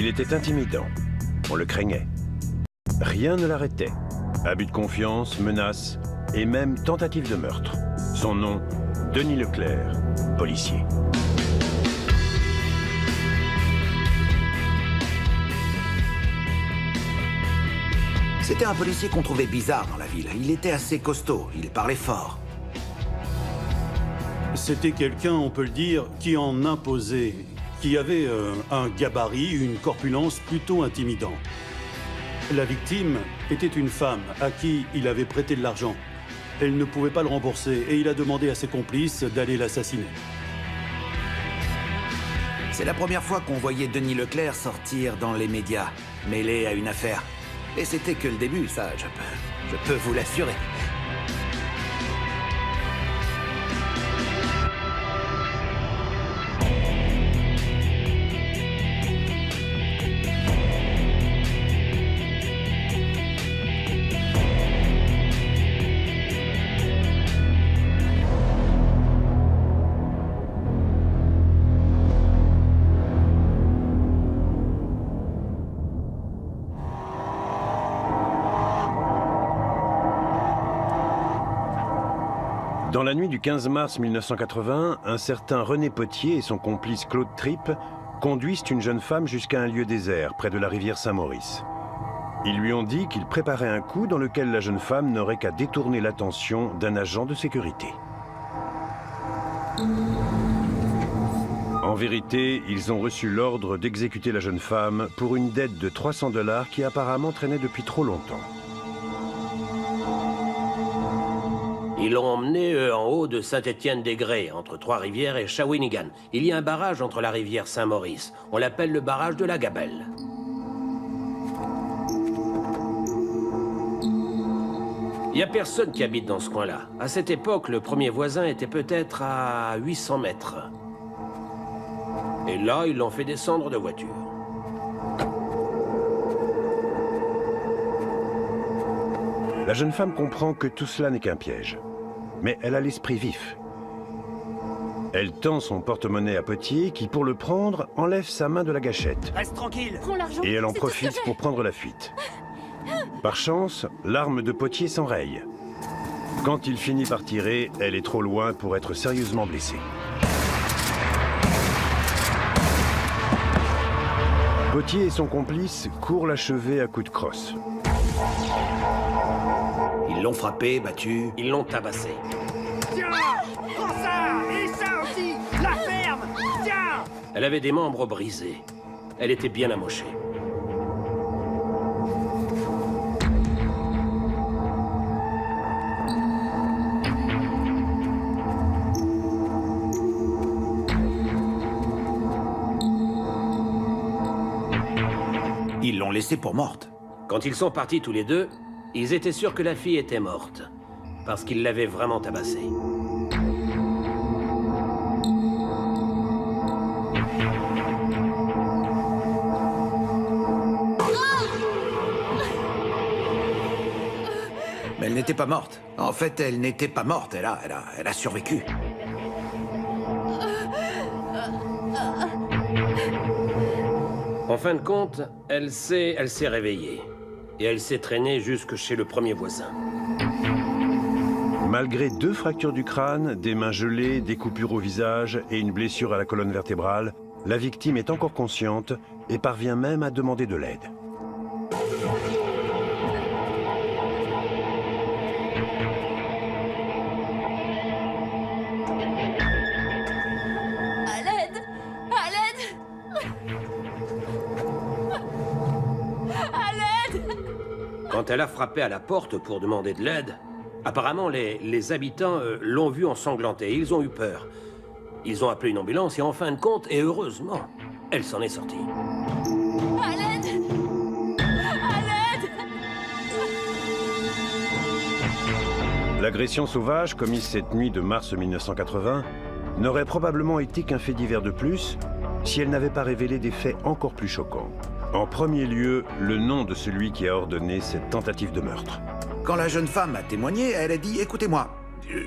Il était intimidant. On le craignait. Rien ne l'arrêtait. Abus de confiance, menaces et même tentative de meurtre. Son nom, Denis Leclerc, policier. C'était un policier qu'on trouvait bizarre dans la ville. Il était assez costaud, il parlait fort. C'était quelqu'un, on peut le dire, qui en imposait, qui avait un gabarit, une corpulence plutôt intimidant. La victime était une femme à qui il avait prêté de l'argent. Elle ne pouvait pas le rembourser et il a demandé à ses complices d'aller l'assassiner. C'est la première fois qu'on voyait Denis Leclerc sortir dans les médias, mêlé à une affaire. Et c'était que le début, ça, je peux vous l'assurer. Dans la nuit du 15 mars 1980, un certain René Potier et son complice Claude Tripp conduisent une jeune femme jusqu'à un lieu désert, près de la rivière Saint-Maurice. Ils lui ont dit qu'ils préparaient un coup dans lequel la jeune femme n'aurait qu'à détourner l'attention d'un agent de sécurité. En vérité, ils ont reçu l'ordre d'exécuter la jeune femme pour une dette de 300 $ qui apparemment traînait depuis trop longtemps. Ils l'ont emmené en haut de Saint-Étienne-des-Grès, entre Trois-Rivières et Shawinigan. Il y a un barrage entre la rivière Saint-Maurice. On l'appelle le barrage de la Gabelle. Il n'y a personne qui habite dans ce coin-là. À cette époque, le premier voisin était peut-être à 800 mètres. Et là, ils l'ont fait descendre de voiture. La jeune femme comprend que tout cela n'est qu'un piège. Mais elle a l'esprit vif. Elle tend son porte-monnaie à Potier qui, pour le prendre, enlève sa main de la gâchette. Reste tranquille. Prends l'argent. Et elle en c'est tout ce que profite j'ai. pour prendre la fuite. Par chance, l'arme de Potier s'enraye. Quand il finit par tirer, elle est trop loin pour être sérieusement blessée. Potier et son complice courent l'achever à coups de crosse. Ils l'ont frappé, battu. Ils l'ont tabassé. Tiens, prends ça et ça aussi. La ferme. Tiens. Elle avait des membres brisés. Elle était bien amochée. Ils l'ont laissée pour morte. Quand ils sont partis tous les deux, ils étaient sûrs que la fille était morte. Parce qu'ils l'avaient vraiment tabassée. Mais elle n'était pas morte. En fait, elle n'était pas morte. Elle a survécu. En fin de compte, elle s'est réveillée. Et elle s'est traînée jusque chez le premier voisin. Malgré 2 fractures du crâne, des mains gelées, des coupures au visage et une blessure à la colonne vertébrale, la victime est encore consciente et parvient même à demander de l'aide. À l'aide. À l'aide. À l'aide. Quand elle a frappé à la porte pour demander de l'aide, apparemment les habitants l'ont vue ensanglantée. Ils ont eu peur. Ils ont appelé une ambulance et en fin de compte, et heureusement, elle s'en est sortie. À l'aide. À l'aide. L'agression sauvage commise cette nuit de mars 1980 n'aurait probablement été qu'un fait divers de plus si elle n'avait pas révélé des faits encore plus choquants. En premier lieu, le nom de celui qui a ordonné cette tentative de meurtre. Quand la jeune femme a témoigné, elle a dit « Écoutez-moi,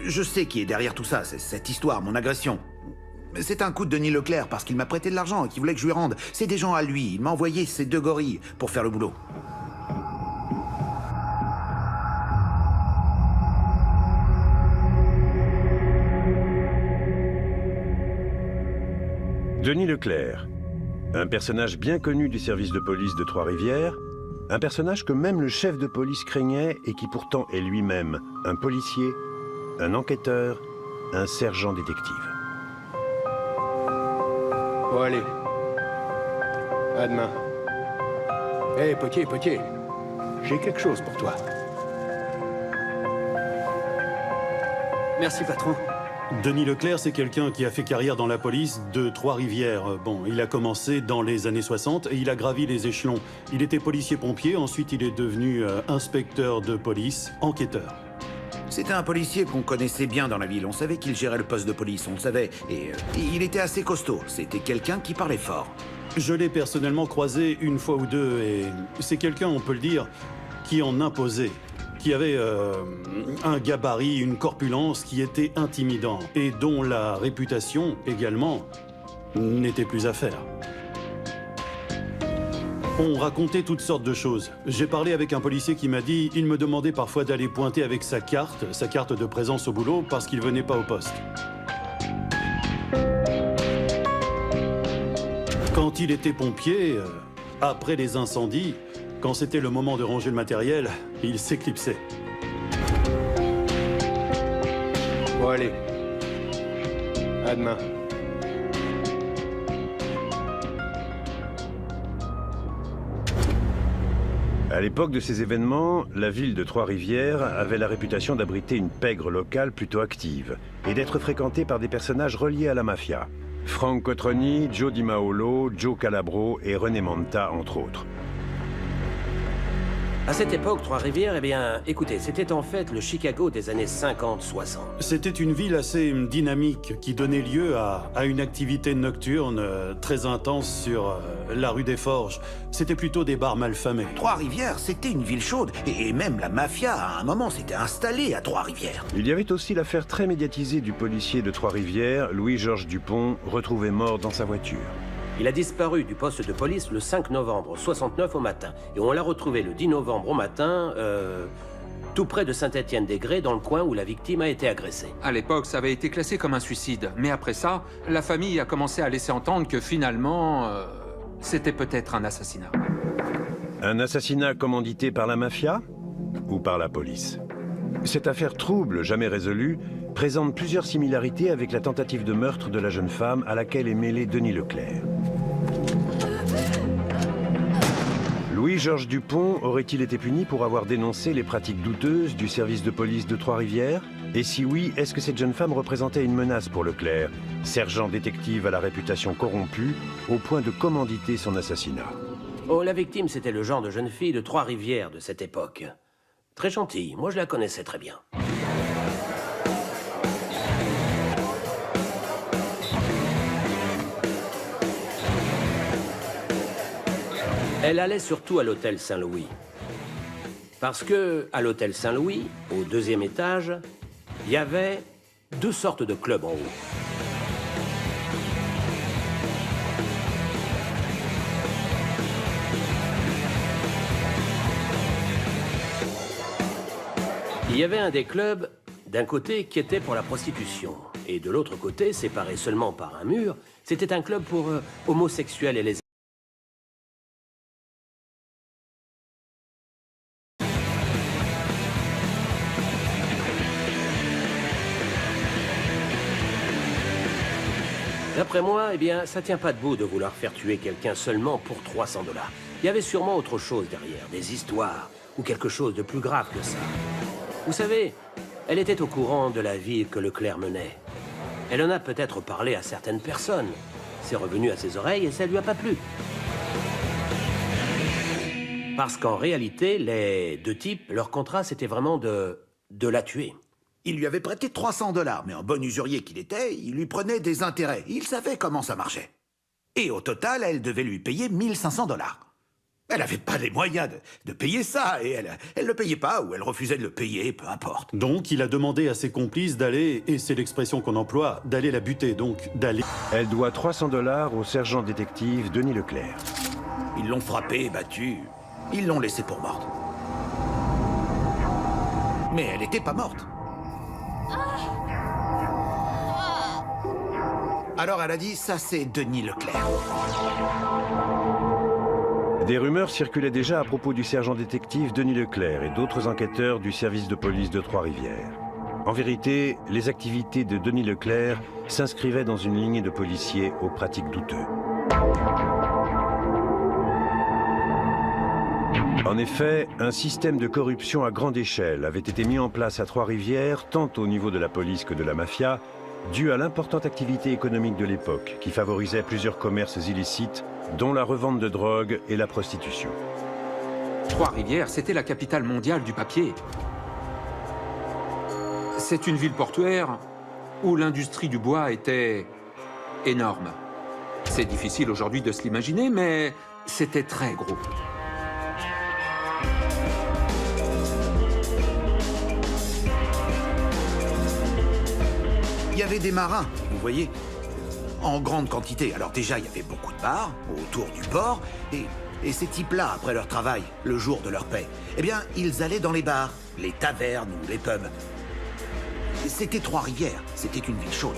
je sais qui est derrière tout ça, c'est cette histoire, mon agression. C'est un coup de Denis Leclerc parce qu'il m'a prêté de l'argent et qu'il voulait que je lui rende. C'est des gens à lui. Il m'a envoyé ces 2 gorilles pour faire le boulot. Denis Leclerc, un personnage bien connu du service de police de Trois-Rivières, un personnage que même le chef de police craignait et qui pourtant est lui-même un policier, un enquêteur, un sergent détective. Bon, allez. À demain. Hé, Potier, j'ai quelque chose pour toi. Merci, patron. Denis Leclerc, c'est quelqu'un qui a fait carrière dans la police de Trois-Rivières. Bon, il a commencé dans les années 60 et il a gravi les échelons. Il était policier-pompier, ensuite il est devenu inspecteur de police, enquêteur. C'était un policier qu'on connaissait bien dans la ville. On savait qu'il gérait le poste de police, on le savait. Et il était assez costaud. C'était quelqu'un qui parlait fort. Je l'ai personnellement croisé une fois ou deux et c'est quelqu'un, on peut le dire, qui en imposait, qui avait un gabarit, une corpulence qui était intimidant et dont la réputation également n'était plus à faire. On racontait toutes sortes de choses. J'ai parlé avec un policier qui m'a dit il me demandait parfois d'aller pointer avec sa carte de présence au boulot parce qu'il venait pas au poste. Quand il était pompier, après les incendies, quand c'était le moment de ranger le matériel, il s'éclipsait. Bon, allez. À demain. À l'époque de ces événements, la ville de Trois-Rivières avait la réputation d'abriter une pègre locale plutôt active et d'être fréquentée par des personnages reliés à la mafia. Frank Cotroni, Joe Di Maolo, Joe Calabro et René Manta, entre autres. À cette époque, Trois-Rivières, eh bien, écoutez, c'était en fait le Chicago des années 50-60. C'était une ville assez dynamique qui donnait lieu à une activité nocturne très intense sur la rue des Forges. C'était plutôt des bars malfamés. Trois-Rivières, c'était une ville chaude. Et même la mafia, à un moment, s'était installée à Trois-Rivières. Il y avait aussi l'affaire très médiatisée du policier de Trois-Rivières, Louis-Georges Dupont, retrouvé mort dans sa voiture. Il a disparu du poste de police le 5 novembre 69 au matin. Et on l'a retrouvé le 10 novembre au matin, tout près de Saint-Étienne-des-Grès, dans le coin où la victime a été agressée. À l'époque, ça avait été classé comme un suicide. Mais après ça, la famille a commencé à laisser entendre que finalement, c'était peut-être un assassinat. Un assassinat commandité par la mafia ou par la police? Cette affaire trouble, jamais résolue, présente plusieurs similarités avec la tentative de meurtre de la jeune femme à laquelle est mêlé Denis Leclerc. Louis-Georges Dupont aurait-il été puni pour avoir dénoncé les pratiques douteuses du service de police de Trois-Rivières? Et si oui, est-ce que cette jeune femme représentait une menace pour Leclerc, sergent détective à la réputation corrompue, au point de commanditer son assassinat? Oh, la victime, c'était le genre de jeune fille de Trois-Rivières de cette époque. Très gentille, moi je la connaissais très bien. Elle allait surtout à l'hôtel Saint-Louis. Parce que, à l'hôtel Saint-Louis, au 2e étage, il y avait 2 sortes de clubs en haut. Il y avait un des clubs, d'un côté, qui était pour la prostitution. Et de l'autre côté, séparé seulement par un mur, c'était un club pour homosexuels et lesbiennes. D'après moi, eh bien, ça tient pas debout de vouloir faire tuer quelqu'un seulement pour 300 $. Il y avait sûrement autre chose derrière, des histoires, ou quelque chose de plus grave que ça. Vous savez, elle était au courant de la vie que Leclerc menait. Elle en a peut-être parlé à certaines personnes. C'est revenu à ses oreilles et ça lui a pas plu. Parce qu'en réalité, les 2 types, leur contrat, c'était vraiment de la tuer. Il lui avait prêté 300 $, mais en bon usurier qu'il était, il lui prenait des intérêts. Il savait comment ça marchait. Et au total, elle devait lui payer 1500 $. Elle n'avait pas les moyens de payer ça, et elle le payait pas, ou elle refusait de le payer, peu importe. Donc il a demandé à ses complices d'aller, et c'est l'expression qu'on emploie, d'aller la buter, donc d'aller... Elle doit 300 $ au sergent détective Denis Leclerc. Ils l'ont frappée, battue, ils l'ont laissée pour morte. Mais elle n'était pas morte. Alors elle a dit, ça c'est Denis Leclerc. Des rumeurs circulaient déjà à propos du sergent détective Denis Leclerc et d'autres enquêteurs du service de police de Trois-Rivières. En vérité, les activités de Denis Leclerc s'inscrivaient dans une lignée de policiers aux pratiques douteuses. En effet, un système de corruption à grande échelle avait été mis en place à Trois-Rivières, tant au niveau de la police que de la mafia, dû à l'importante activité économique de l'époque, qui favorisait plusieurs commerces illicites, dont la revente de drogue et la prostitution. Trois-Rivières, c'était la capitale mondiale du papier. C'est une ville portuaire où l'industrie du bois était énorme. C'est difficile aujourd'hui de se l'imaginer, mais c'était très gros. Il y avait des marins, vous voyez, en grande quantité. Alors déjà, il y avait beaucoup de bars autour du port, et ces types-là, après leur travail, le jour de leur paie, eh bien, ils allaient dans les bars, les tavernes ou les pubs. C'était Trois-Rivières, c'était une ville chaude.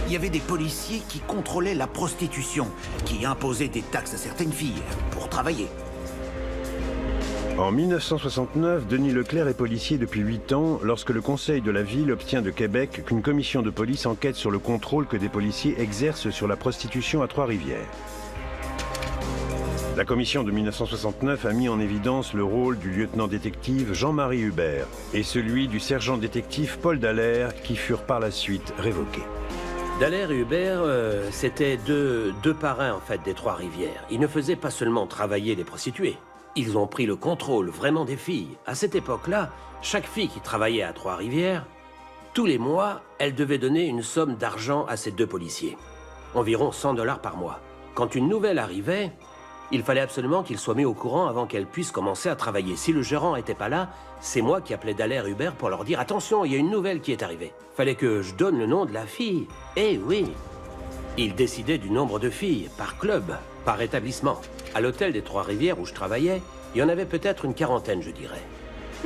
Il y avait des policiers qui contrôlaient la prostitution, qui imposaient des taxes à certaines filles pour travailler. En 1969, Denis Leclerc est policier depuis 8 ans lorsque le Conseil de la ville obtient de Québec qu'une commission de police enquête sur le contrôle que des policiers exercent sur la prostitution à Trois-Rivières. La commission de 1969 a mis en évidence le rôle du lieutenant-détective Jean-Marie Hubert et celui du sergent-détective Paul Dallaire qui furent par la suite révoqués. Dallaire et Hubert, c'était deux parrains en fait des Trois-Rivières. Ils ne faisaient pas seulement travailler les prostituées. Ils ont pris le contrôle vraiment des filles. À cette époque-là, chaque fille qui travaillait à Trois-Rivières, tous les mois, elle devait donner une somme d'argent à ces deux policiers. Environ 100 $ par mois. Quand une nouvelle arrivait, il fallait absolument qu'ils soient mis au courant avant qu'elle puisse commencer à travailler. Si le gérant n'était pas là, c'est moi qui appelais Dallaire et Hubert pour leur dire « Attention, il y a une nouvelle qui est arrivée. » Fallait que je donne le nom de la fille. Eh oui! Ils décidaient du nombre de filles, par club, par établissement. À l'hôtel des Trois-Rivières où je travaillais, il y en avait peut-être une quarantaine, je dirais.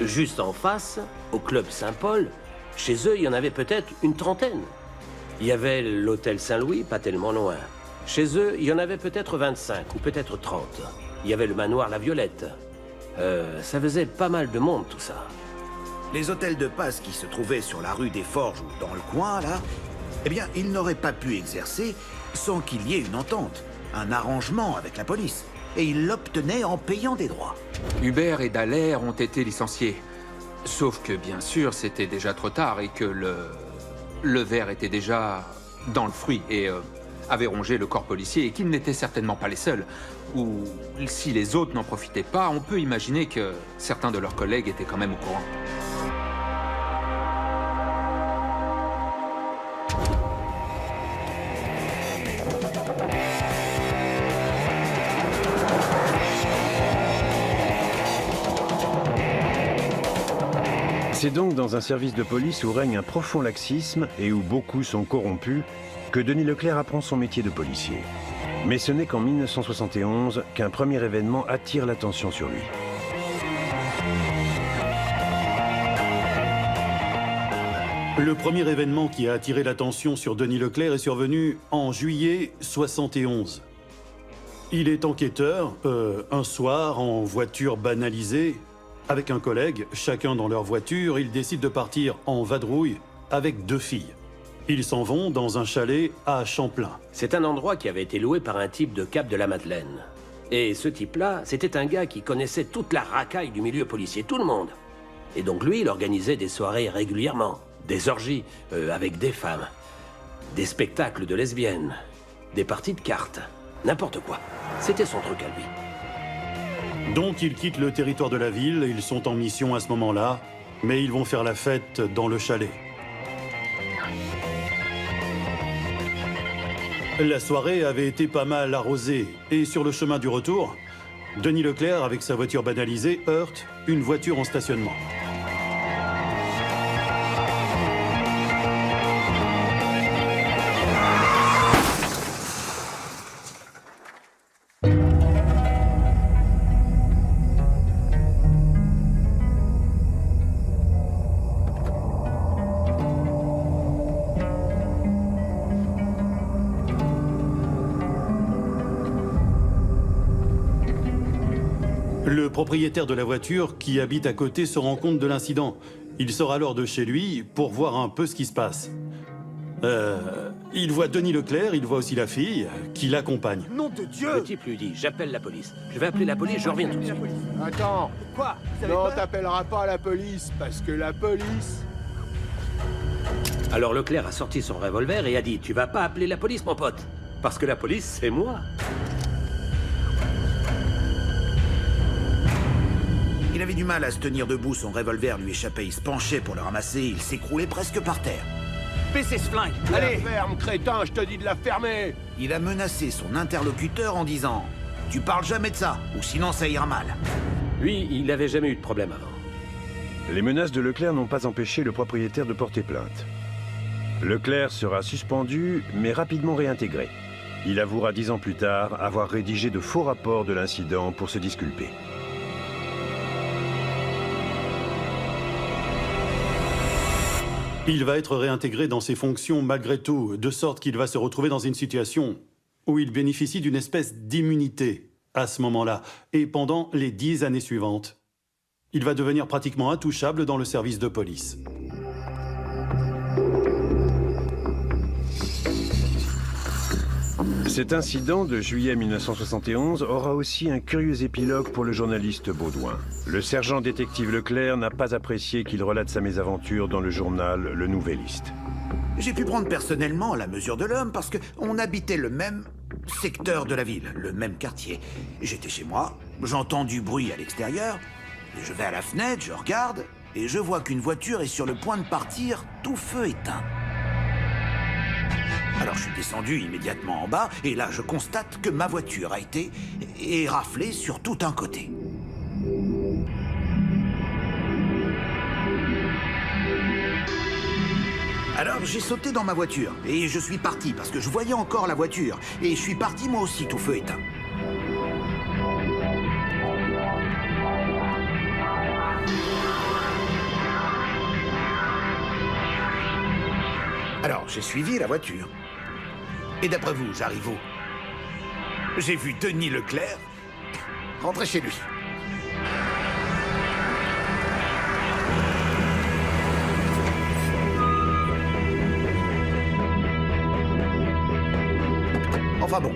Juste en face, au club Saint-Paul, chez eux, il y en avait peut-être une trentaine. Il y avait l'hôtel Saint-Louis, pas tellement loin. Chez eux, il y en avait peut-être 25 ou peut-être 30. Il y avait le manoir La Violette. Ça faisait pas mal de monde, tout ça. Les hôtels de passe qui se trouvaient sur la rue des Forges ou dans le coin, là, eh bien, ils n'auraient pas pu exercer sans qu'il y ait une entente, un arrangement avec la police. Et ils l'obtenaient en payant des droits. Hubert et Dallaire ont été licenciés. Sauf que, bien sûr, c'était déjà trop tard et que le ver était déjà dans le fruit et avait rongé le corps policier et qu'ils n'étaient certainement pas les seuls. Ou si les autres n'en profitaient pas, on peut imaginer que certains de leurs collègues étaient quand même au courant. C'est donc dans un service de police où règne un profond laxisme et où beaucoup sont corrompus que Denis Leclerc apprend son métier de policier. Mais ce n'est qu'en 1971 qu'un premier événement attire l'attention sur lui. Le premier événement qui a attiré l'attention sur Denis Leclerc est survenu en juillet 71. Il est enquêteur, un soir, en voiture banalisée, avec un collègue, chacun dans leur voiture, ils décident de partir en vadrouille avec 2 filles. Ils s'en vont dans un chalet à Champlain. C'est un endroit qui avait été loué par un type de Cap-de-la-Madeleine. Et ce type-là, c'était un gars qui connaissait toute la racaille du milieu policier, tout le monde. Et donc lui, il organisait des soirées régulièrement, des orgies avec des femmes, des spectacles de lesbiennes, des parties de cartes, n'importe quoi. C'était son truc à lui. Donc ils quittent le territoire de la ville, ils sont en mission à ce moment-là, mais ils vont faire la fête dans le chalet. La soirée avait été pas mal arrosée, et sur le chemin du retour, Denis Leclerc, avec sa voiture banalisée, heurte une voiture en stationnement. Le propriétaire de la voiture, qui habite à côté, se rend compte de l'incident. Il sort alors de chez lui pour voir un peu ce qui se passe. Il voit Denis Leclerc, il voit aussi la fille qui l'accompagne. Nom de Dieu! Le type lui dit, j'appelle la police. Je vais appeler la police, je reviens tout de suite. Attends. Quoi? Vous avez Non, peur? t'appelleras pas la police, parce que la police... Alors Leclerc a sorti son revolver et a dit, tu vas pas appeler la police, mon pote. Parce que la police, c'est moi. Il avait du mal à se tenir debout, son revolver lui échappait. Il se penchait pour le ramasser, il s'écroulait presque par terre. Baissez ce flingue! Allez, Allez! ferme, crétin, je te dis de la fermer. Il a menacé son interlocuteur en disant « Tu parles jamais de ça, ou sinon ça ira mal. Lui, il n'avait jamais eu de problème avant. Les menaces de Leclerc n'ont pas empêché le propriétaire de porter plainte. Leclerc sera suspendu, mais rapidement réintégré. Il avouera 10 ans plus tard avoir rédigé de faux rapports de l'incident pour se disculper. Il va être réintégré dans ses fonctions malgré tout, de sorte qu'il va se retrouver dans une situation où il bénéficie d'une espèce d'immunité à ce moment-là, et pendant les 10 années suivantes. Il va devenir pratiquement intouchable dans le service de police. Cet incident de juillet 1971 aura aussi un curieux épilogue pour le journaliste Baudouin. Le sergent détective Leclerc n'a pas apprécié qu'il relate sa mésaventure dans le journal Le Nouvelliste. J'ai pu prendre personnellement la mesure de l'homme parce qu'on habitait le même secteur de la ville, le même quartier. J'étais chez moi, j'entends du bruit à l'extérieur, et je vais à la fenêtre, je regarde, et je vois qu'une voiture est sur le point de partir, tout feu éteint. Alors je suis descendu immédiatement en bas, et là je constate que ma voiture a été éraflée sur tout un côté. Alors j'ai sauté dans ma voiture, et je suis parti, parce que je voyais encore la voiture, et je suis parti moi aussi, tout feu éteint. Alors j'ai suivi la voiture. Et d'après vous, j'arrive où? J'ai vu Denis Leclerc rentrer chez lui. Enfin bon,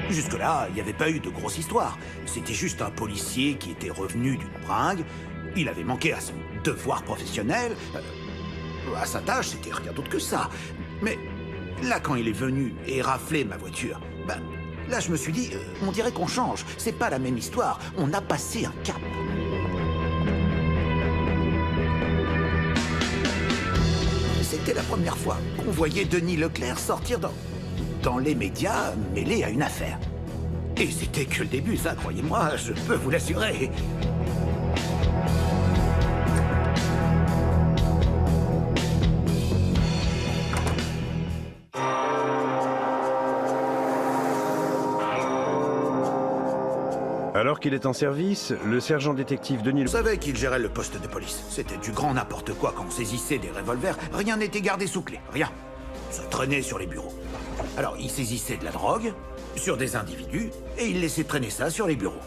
jusque-là, il n'y avait pas eu de grosse histoire. C'était juste un policier qui était revenu d'une bringue. Il avait manqué à son devoir professionnel. À sa tâche, c'était rien d'autre que ça. Mais là, quand il est venu et raflé ma voiture, ben, là, je me suis dit, on dirait qu'on change. C'est pas la même histoire. On a passé un cap. C'était la première fois qu'on voyait Denis Leclerc sortir dans les médias mêlé à une affaire. Et c'était que le début, ça, croyez-moi, je peux vous l'assurer. Alors qu'il est en service, le sergent détective Denis Je Leclerc savais qu'il gérait le poste de police. C'était du grand n'importe quoi quand on saisissait des revolvers. Rien n'était gardé sous clé, rien. Ça traînait sur les bureaux. Alors, il saisissait de la drogue sur des individus et il laissait traîner ça sur les bureaux.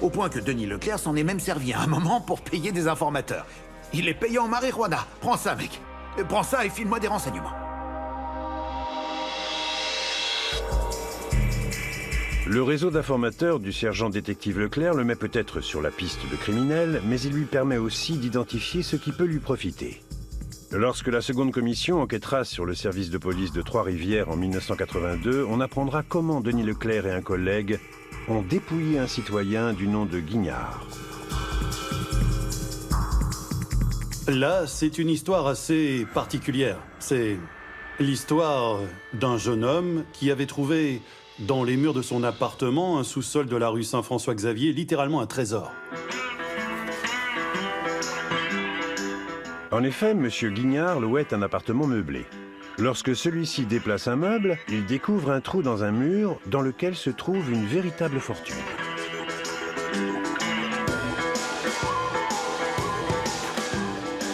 Au point que Denis Leclerc s'en est même servi à un moment pour payer des informateurs. Il est payé en marijuana. Prends ça, mec. Prends ça et file-moi des renseignements. Le réseau d'informateurs du sergent détective Leclerc le met peut-être sur la piste de criminels, mais il lui permet aussi d'identifier ce qui peut lui profiter. Lorsque la seconde commission enquêtera sur le service de police de Trois-Rivières en 1982, on apprendra comment Denis Leclerc et un collègue ont dépouillé un citoyen du nom de Guignard. Là, c'est une histoire assez particulière. C'est l'histoire d'un jeune homme qui avait trouvé dans les murs de son appartement, un sous-sol de la rue Saint-François-Xavier, littéralement un trésor. En effet, M. Guignard louait un appartement meublé. Lorsque celui-ci déplace un meuble, il découvre un trou dans un mur dans lequel se trouve une véritable fortune.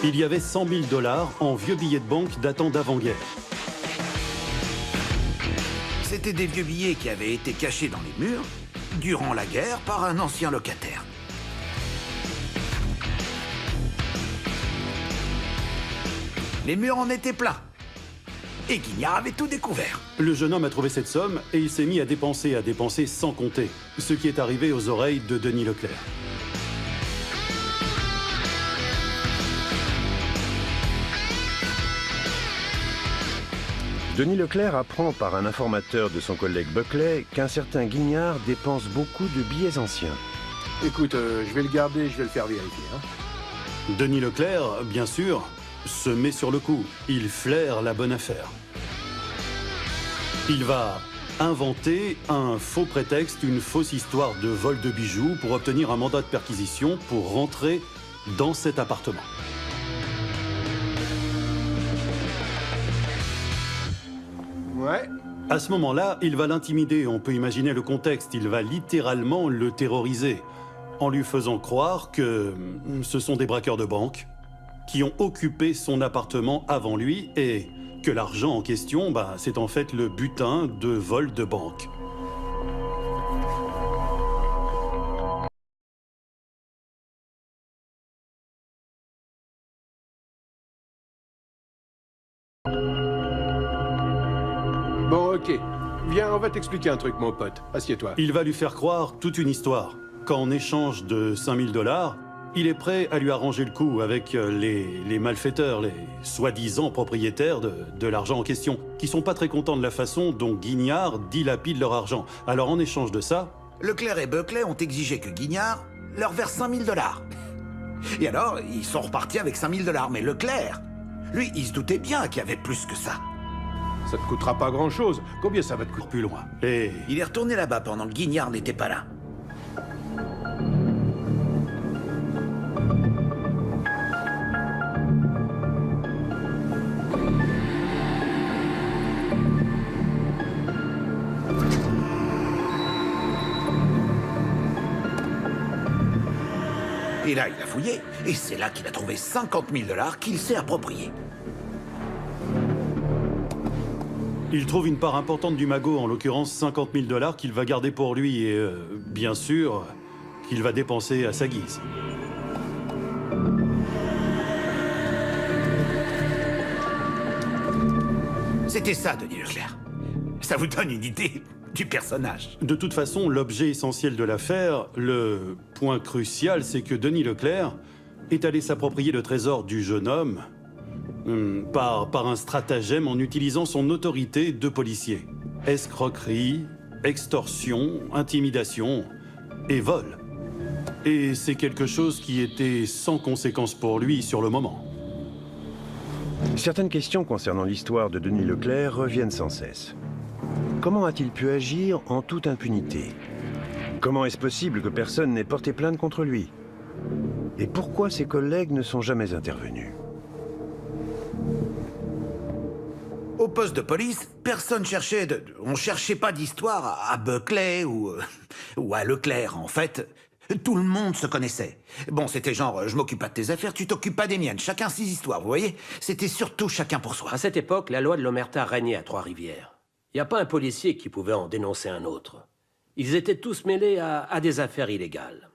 Il y avait 100 000 $ en vieux billets de banque datant d'avant-guerre. C'était des vieux billets qui avaient été cachés dans les murs durant la guerre par un ancien locataire. Les murs en étaient pleins. Et Guignard avait tout découvert. Le jeune homme a trouvé cette somme et il s'est mis à dépenser sans compter, ce qui est arrivé aux oreilles de Denis Leclerc. Denis Leclerc apprend par un informateur de son collègue Buckley qu'un certain Guignard dépense beaucoup de billets anciens. Écoute, je vais le garder, je vais le faire vérifier. Hein. Denis Leclerc, bien sûr, se met sur le coup. Il flaire la bonne affaire. Il va inventer un faux prétexte, une fausse histoire de vol de bijoux pour obtenir un mandat de perquisition pour rentrer dans cet appartement. Ouais. À ce moment-là, il va l'intimider. On peut imaginer le contexte. Il va littéralement le terroriser en lui faisant croire que ce sont des braqueurs de banque qui ont occupé son appartement avant lui et que l'argent en question, c'est en fait le butin de vol de banque. Bon, ok. Viens, on va t'expliquer un truc, mon pote. Assieds-toi. Il va lui faire croire toute une histoire. Qu'en échange de 5 000 $, il est prêt à lui arranger le coup avec les malfaiteurs, les soi-disant propriétaires de l'argent en question, qui sont pas très contents de la façon dont Guignard dilapide leur argent. Alors en échange de ça... Leclerc et Buckley ont exigé que Guignard leur verse 5 000 $. Et alors, ils sont repartis avec 5 000 $. Mais Leclerc, lui, il se doutait bien qu'il y avait plus que ça. Ça te coûtera pas grand-chose. Combien ça va te coûter? Plus loin. Et... Il est retourné là-bas pendant que Guignard n'était pas là. Et là, il a fouillé, et c'est là qu'il a trouvé 50 000 $ qu'il s'est approprié. Il trouve une part importante du magot, en l'occurrence 50 000 $ qu'il va garder pour lui et, bien sûr, qu'il va dépenser à sa guise. C'était ça, Denis Leclerc. Ça vous donne une idée du personnage. De toute façon, l'objet essentiel de l'affaire, le point crucial, c'est que Denis Leclerc est allé s'approprier le trésor du jeune homme par un stratagème en utilisant son autorité de policier. Escroquerie, extorsion, intimidation et vol. Et c'est quelque chose qui était sans conséquence pour lui sur le moment. Certaines questions concernant l'histoire de Denis Leclerc reviennent sans cesse. Comment a-t-il pu agir en toute impunité? Comment est-ce possible que personne n'ait porté plainte contre lui? Et pourquoi ses collègues ne sont jamais intervenus? Au poste de police, personne cherchait on cherchait pas d'histoire à Buckley ou à Leclerc, en fait. Tout le monde se connaissait. Bon, c'était genre, je m'occupe pas de tes affaires, tu t'occupes pas des miennes. Chacun ses histoires, vous voyez? C'était surtout chacun pour soi. À cette époque, la loi de l'omerta régnait à Trois-Rivières. Il n'y a pas un policier qui pouvait en dénoncer un autre. Ils étaient tous mêlés à des affaires illégales.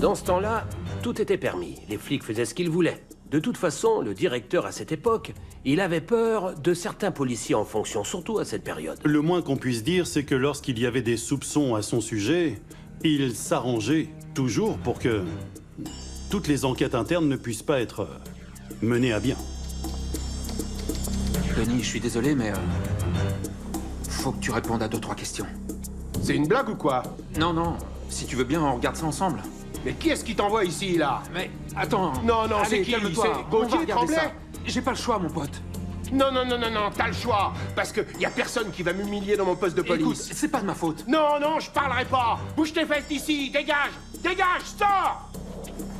Dans ce temps-là, tout était permis. Les flics faisaient ce qu'ils voulaient. De toute façon, le directeur à cette époque, il avait peur de certains policiers en fonction, surtout à cette période. Le moins qu'on puisse dire, c'est que lorsqu'il y avait des soupçons à son sujet, il s'arrangeait toujours pour que toutes les enquêtes internes ne puissent pas être menées à bien. Denis, je suis désolé, mais... faut que tu répondes à 2-3 questions. C'est une blague ou quoi? Non, non, si tu veux bien, on regarde ça ensemble. Mais qui est-ce qui t'envoie ici, là? Mais, attends... Non, non, allez, c'est qui? calme-toi, C'est on va Gauthier regarder Tremblay? ça. J'ai pas le choix, mon pote. Non, non, non, non, non, t'as le choix. Parce que y a personne qui va m'humilier dans mon poste de police. Écoute, c'est pas de ma faute. Non, non, je parlerai pas. Bouge tes fesses d'ici, dégage. Dégage, sors.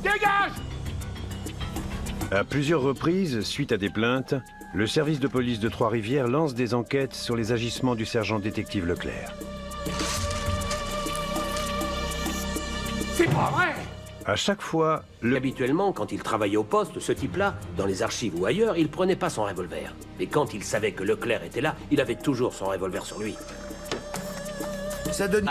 Dégage. À plusieurs reprises, suite à des plaintes, le service de police de Trois-Rivières lance des enquêtes sur les agissements du sergent détective Leclerc. C'est pas vrai. À chaque fois, Habituellement, quand il travaillait au poste, ce type-là, dans les archives ou ailleurs, il prenait pas son revolver. Mais quand il savait que Leclerc était là, il avait toujours son revolver sur lui. Ça donne...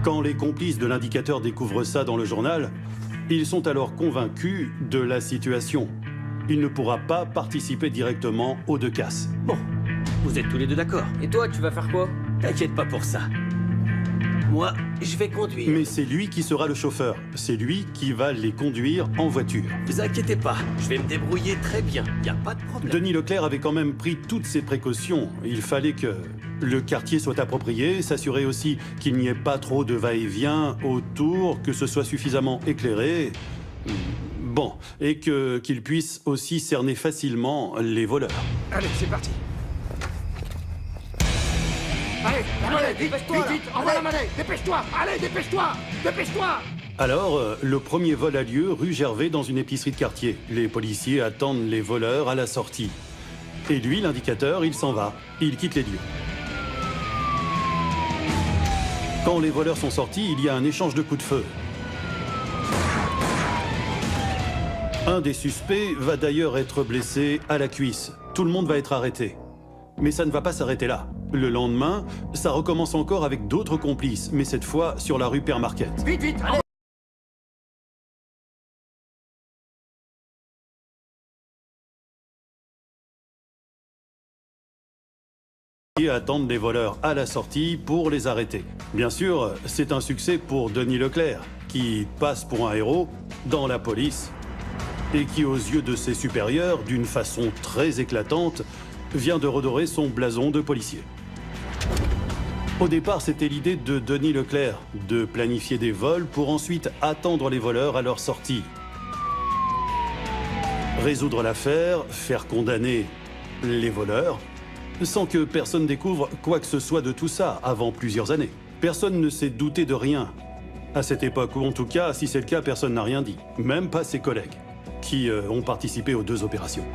Quand les complices de l'indicateur découvrent ça dans le journal, ils sont alors convaincus de la situation. Il ne pourra pas participer directement aux deux casses. Bon, vous êtes tous les deux d'accord. Et toi, tu vas faire quoi? T'inquiète pas pour ça. Moi, je vais conduire. Mais c'est lui qui sera le chauffeur. C'est lui qui va les conduire en voiture. Vous inquiétez pas, je vais me débrouiller très bien. Y a pas de problème. Denis Leclerc avait quand même pris toutes ses précautions. Il fallait que le quartier soit approprié, s'assurer aussi qu'il n'y ait pas trop de va-et-vient autour, que ce soit suffisamment éclairé. Bon, et qu'il puisse aussi cerner facilement les voleurs. Allez, c'est parti. Allez, vite, vite, vite, envoie la manette, dépêche-toi, allez, dépêche-toi, dépêche-toi. Alors, le premier vol a lieu rue Gervais dans une épicerie de quartier. Les policiers attendent les voleurs à la sortie. Et lui, l'indicateur, il s'en va. Il quitte les lieux. Quand les voleurs sont sortis, il y a un échange de coups de feu. Un des suspects va d'ailleurs être blessé à la cuisse. Tout le monde va être arrêté. Mais ça ne va pas s'arrêter là. Le lendemain, ça recommence encore avec d'autres complices, mais cette fois sur la rue Père Marquette. Vite, vite, allez. Et attendent les voleurs à la sortie pour les arrêter. Bien sûr, c'est un succès pour Denis Leclerc, qui passe pour un héros dans la police et qui, aux yeux de ses supérieurs, d'une façon très éclatante, vient de redorer son blason de policier. Au départ, c'était l'idée de Denis Leclerc, de planifier des vols pour ensuite attendre les voleurs à leur sortie. Résoudre l'affaire, faire condamner les voleurs, sans que personne découvre quoi que ce soit de tout ça avant plusieurs années. Personne ne s'est douté de rien à cette époque, ou en tout cas, si c'est le cas, personne n'a rien dit. Même pas ses collègues, qui ont participé aux deux opérations.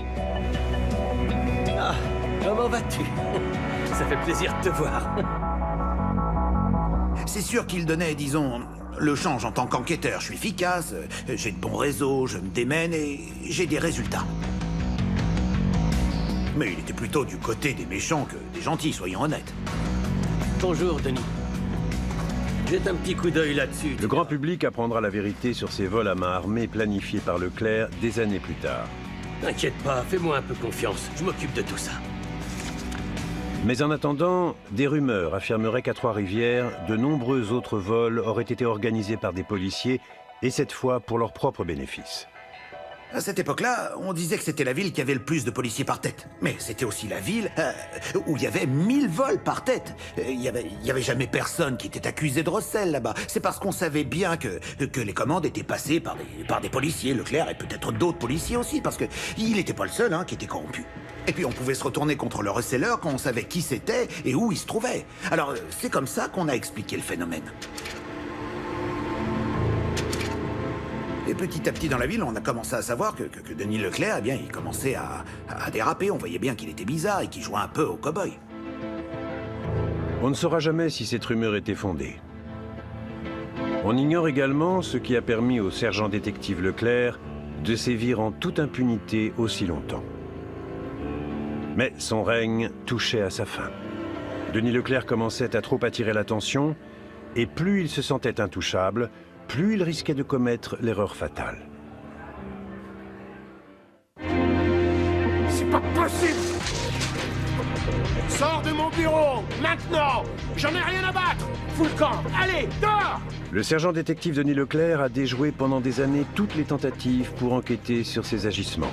Ah, comment vas-tu? Ça fait plaisir de te voir. C'est sûr qu'il donnait, disons, le change en tant qu'enquêteur. Je suis efficace, j'ai de bons réseaux, je me démène et j'ai des résultats. Mais il était plutôt du côté des méchants que des gentils, soyons honnêtes. Bonjour, Denis. Jette un petit coup d'œil là-dessus. le grand public apprendra la vérité sur ces vols à main armée planifiés par Leclerc des années plus tard. T'inquiète pas, fais-moi un peu confiance. Je m'occupe de tout ça. Mais en attendant, des rumeurs affirmeraient qu'à Trois-Rivières, de nombreux autres vols auraient été organisés par des policiers, et cette fois pour leur propre bénéfice. À cette époque-là, on disait que c'était la ville qui avait le plus de policiers par tête. Mais c'était aussi la ville où il y avait 1000 vols par tête. Il y avait jamais personne qui était accusé de recel là-bas. C'est parce qu'on savait bien que les commandes étaient passées par des policiers, Leclerc, et peut-être d'autres policiers aussi, parce que il n'était pas le seul qui était corrompu. Et puis on pouvait se retourner contre le receleur quand on savait qui c'était et où il se trouvait. Alors c'est comme ça qu'on a expliqué le phénomène. Et petit à petit dans la ville, on a commencé à savoir que Denis Leclerc, eh bien, il commençait à déraper. On voyait bien qu'il était bizarre et qu'il jouait un peu au cow-boy. On ne saura jamais si cette rumeur était fondée. On ignore également ce qui a permis au sergent détective Leclerc de sévir en toute impunité aussi longtemps. Mais son règne touchait à sa fin. Denis Leclerc commençait à trop attirer l'attention, et plus il se sentait intouchable, plus il risquait de commettre l'erreur fatale. C'est pas possible. Sors de mon bureau, maintenant. J'en ai rien à battre. Fous le camp, allez, dehors. Le sergent détective Denis Leclerc a déjoué pendant des années toutes les tentatives pour enquêter sur ses agissements.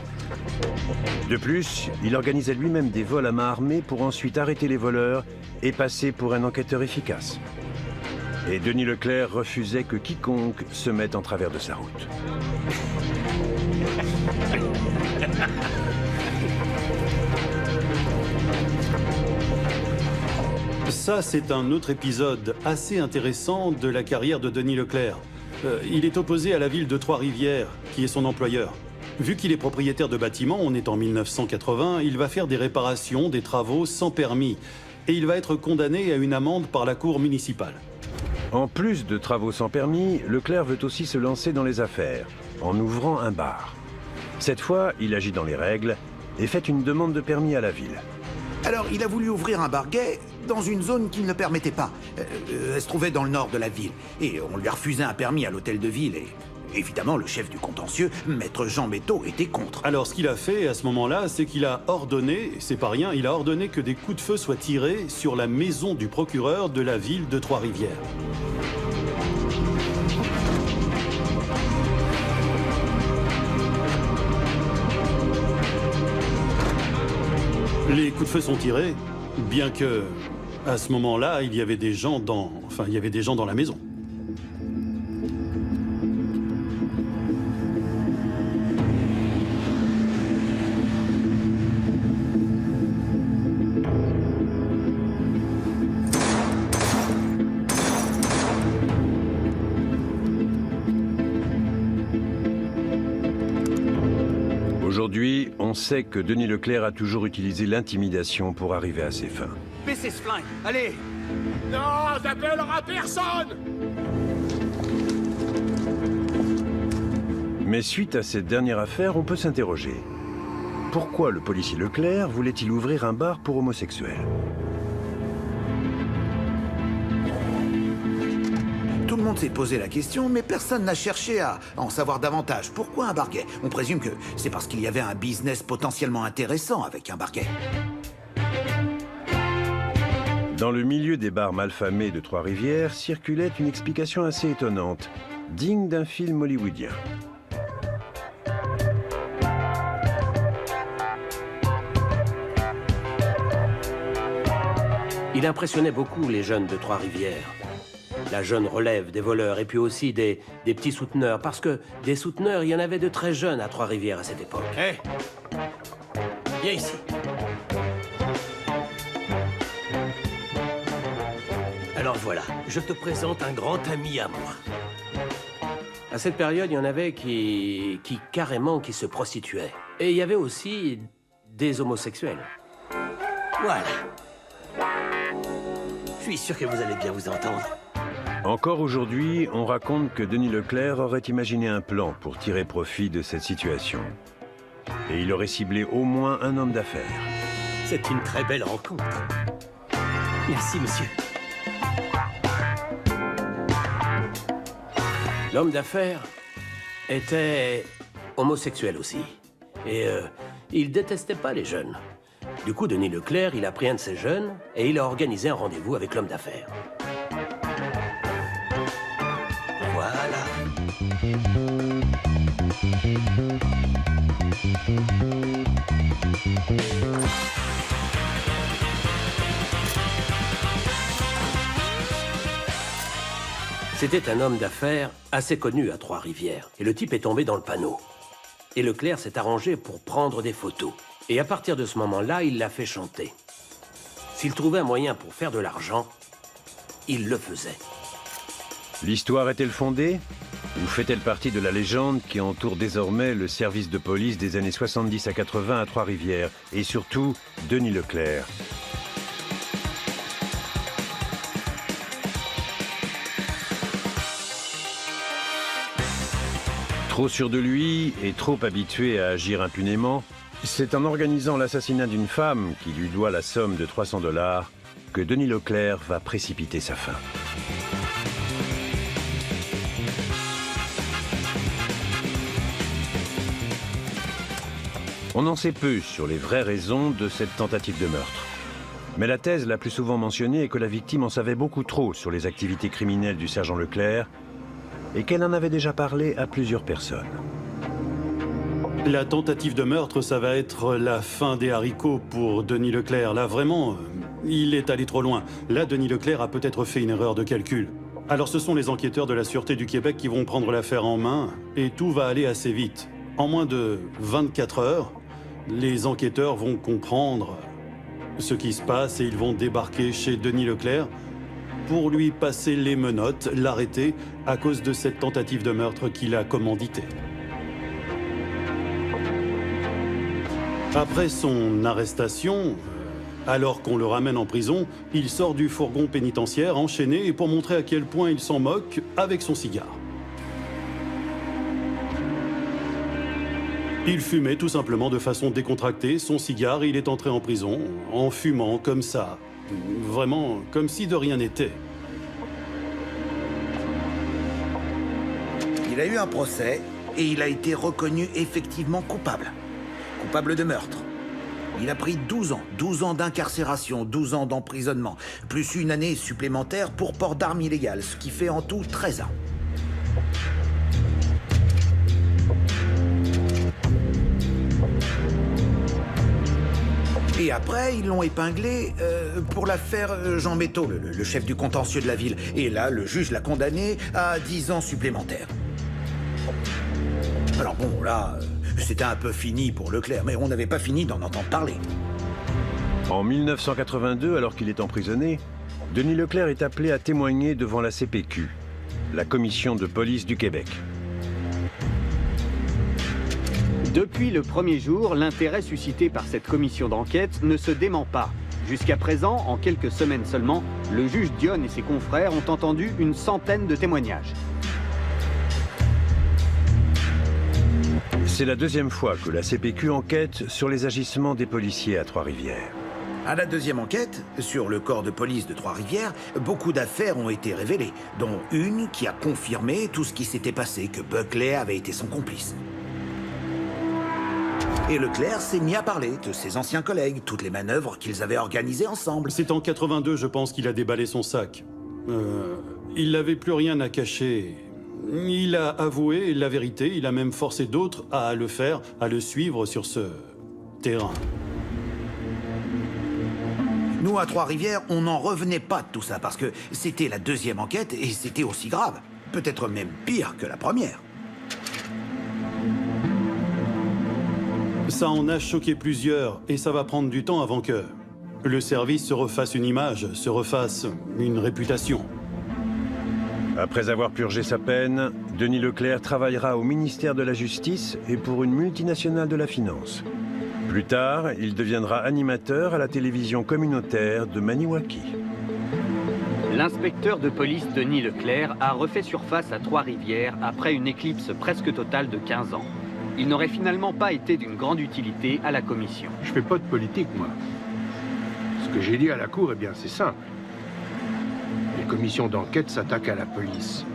De plus, il organisait lui-même des vols à main armée pour ensuite arrêter les voleurs et passer pour un enquêteur efficace. Et Denis Leclerc refusait que quiconque se mette en travers de sa route. Ça, c'est un autre épisode assez intéressant de la carrière de Denis Leclerc. Il est opposé à la ville de Trois-Rivières, qui est son employeur. Vu qu'il est propriétaire de bâtiments, on est en 1980, il va faire des réparations, des travaux sans permis. Et il va être condamné à une amende par la cour municipale. En plus de travaux sans permis, Leclerc veut aussi se lancer dans les affaires, en ouvrant un bar. Cette fois, il agit dans les règles et fait une demande de permis à la ville. Alors, il a voulu ouvrir un bar gay dans une zone qu'il ne permettait pas. Elle se trouvait dans le nord de la ville. Et on lui a refusé un permis à l'hôtel de ville. Et évidemment, le chef du contentieux, maître Jean Métaux, était contre. Alors, ce qu'il a fait à ce moment-là, c'est qu'il a ordonné, c'est pas rien, il a ordonné que des coups de feu soient tirés sur la maison du procureur de la ville de Trois-Rivières. Les coups de feu sont tirés, bien que, à ce moment-là, il y avait des gens dans la maison. Aujourd'hui, on sait que Denis Leclerc a toujours utilisé l'intimidation pour arriver à ses fins. Baissez ce flingue, allez! Non, t'appelleras personne! Mais suite à cette dernière affaire, on peut s'interroger. Pourquoi le policier Leclerc voulait-il ouvrir un bar pour homosexuels? Tout le monde s'est posé la question, mais personne n'a cherché à en savoir davantage. Pourquoi un bar gay? On présume que c'est parce qu'il y avait un business potentiellement intéressant avec un bar gay. Dans le milieu des bars malfamés de Trois-Rivières circulait une explication assez étonnante, digne d'un film hollywoodien. Il impressionnait beaucoup les jeunes de Trois-Rivières. La jeune relève des voleurs et puis aussi des petits souteneurs. Parce que des souteneurs, il y en avait de très jeunes à Trois-Rivières à cette époque. Hé! Viens ici. Alors voilà, je te présente un grand ami à moi. À cette période, il y en avait qui carrément qui se prostituaient. Et il y avait aussi des homosexuels. Voilà. Je suis sûr que vous allez bien vous entendre. Encore aujourd'hui, on raconte que Denis Leclerc aurait imaginé un plan pour tirer profit de cette situation. Et il aurait ciblé au moins un homme d'affaires. C'est une très belle rencontre. Merci, monsieur. L'homme d'affaires était homosexuel aussi. Et il détestait pas les jeunes. Du coup, Denis Leclerc, il a pris un de ces jeunes et il a organisé un rendez-vous avec l'homme d'affaires. Voilà. C'était un homme d'affaires assez connu à Trois-Rivières. Et le type est tombé dans le panneau. Et Leclerc s'est arrangé pour prendre des photos. Et à partir de ce moment-là, il l'a fait chanter. S'il trouvait un moyen pour faire de l'argent, il le faisait. L'histoire est-elle fondée? Ou fait-elle partie de la légende qui entoure désormais le service de police des années 70 à 80 à Trois-Rivières? Et surtout, Denis Leclerc. Trop sûr de lui et trop habitué à agir impunément, c'est en organisant l'assassinat d'une femme qui lui doit la somme de 300 $ que Denis Leclerc va précipiter sa fin. On en sait peu sur les vraies raisons de cette tentative de meurtre. Mais la thèse la plus souvent mentionnée est que la victime en savait beaucoup trop sur les activités criminelles du sergent Leclerc et qu'elle en avait déjà parlé à plusieurs personnes. La tentative de meurtre, ça va être la fin des haricots pour Denis Leclerc. Là, vraiment, il est allé trop loin. Là, Denis Leclerc a peut-être fait une erreur de calcul. Alors ce sont les enquêteurs de la Sûreté du Québec qui vont prendre l'affaire en main et tout va aller assez vite. En moins de 24 heures, les enquêteurs vont comprendre ce qui se passe et ils vont débarquer chez Denis Leclerc pour lui passer les menottes, l'arrêter à cause de cette tentative de meurtre qu'il a commanditée. Après son arrestation, alors qu'on le ramène en prison, il sort du fourgon pénitentiaire enchaîné et pour montrer à quel point il s'en moque avec son cigare. Il fumait tout simplement de façon décontractée son cigare et il est entré en prison en fumant comme ça. Vraiment comme si de rien n'était. Il a eu un procès et il a été reconnu effectivement coupable. Coupable de meurtre. Il a pris 12 ans d'incarcération, 12 ans d'emprisonnement, plus une année supplémentaire pour port d'armes illégales, ce qui fait en tout 13 ans. Et après, ils l'ont épinglé pour l'affaire Jean Métaux, le chef du contentieux de la ville. Et là, le juge l'a condamné à 10 ans supplémentaires. Alors bon, là, c'était un peu fini pour Leclerc, mais on n'avait pas fini d'en entendre parler. En 1982, alors qu'il est emprisonné, Denis Leclerc est appelé à témoigner devant la CPQ, la Commission de police du Québec. Depuis le premier jour, l'intérêt suscité par cette commission d'enquête ne se dément pas. Jusqu'à présent, en quelques semaines seulement, le juge Dionne et ses confrères ont entendu une centaine de témoignages. C'est la deuxième fois que la CPQ enquête sur les agissements des policiers à Trois-Rivières. À la deuxième enquête, sur le corps de police de Trois-Rivières, beaucoup d'affaires ont été révélées, dont une qui a confirmé tout ce qui s'était passé, que Buckley avait été son complice. Et Leclerc s'est mis à parler de ses anciens collègues, toutes les manœuvres qu'ils avaient organisées ensemble. C'est en 82, je pense, qu'il a déballé son sac. Il n'avait plus rien à cacher. Il a avoué la vérité, il a même forcé d'autres à le faire, à le suivre sur ce terrain. Nous, à Trois-Rivières, on n'en revenait pas de tout ça, parce que c'était la deuxième enquête et c'était aussi grave. Peut-être même pire que la première. Ça en a choqué plusieurs, et ça va prendre du temps avant que le service se refasse une image, se refasse une réputation. Après avoir purgé sa peine, Denis Leclerc travaillera au ministère de la Justice et pour une multinationale de la finance. Plus tard, il deviendra animateur à la télévision communautaire de Maniwaki. L'inspecteur de police Denis Leclerc a refait surface à Trois-Rivières après une éclipse presque totale de 15 ans. Il n'aurait finalement pas été d'une grande utilité à la commission. Je fais pas de politique, moi. Ce que j'ai dit à la cour, eh bien, c'est simple. Les commissions d'enquête s'attaquent à la police.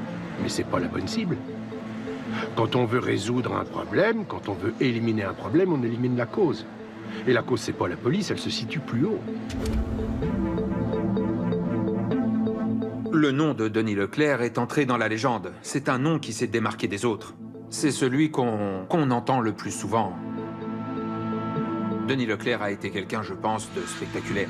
Mais c'est pas la bonne cible. Quand on veut résoudre un problème, quand on veut éliminer un problème, on élimine la cause. Et la cause, c'est pas la police, elle se situe plus haut. Le nom de Denis Leclerc est entré dans la légende. C'est un nom qui s'est démarqué des autres. C'est celui qu'on entend le plus souvent. Denis Leclerc a été quelqu'un, je pense, de spectaculaire.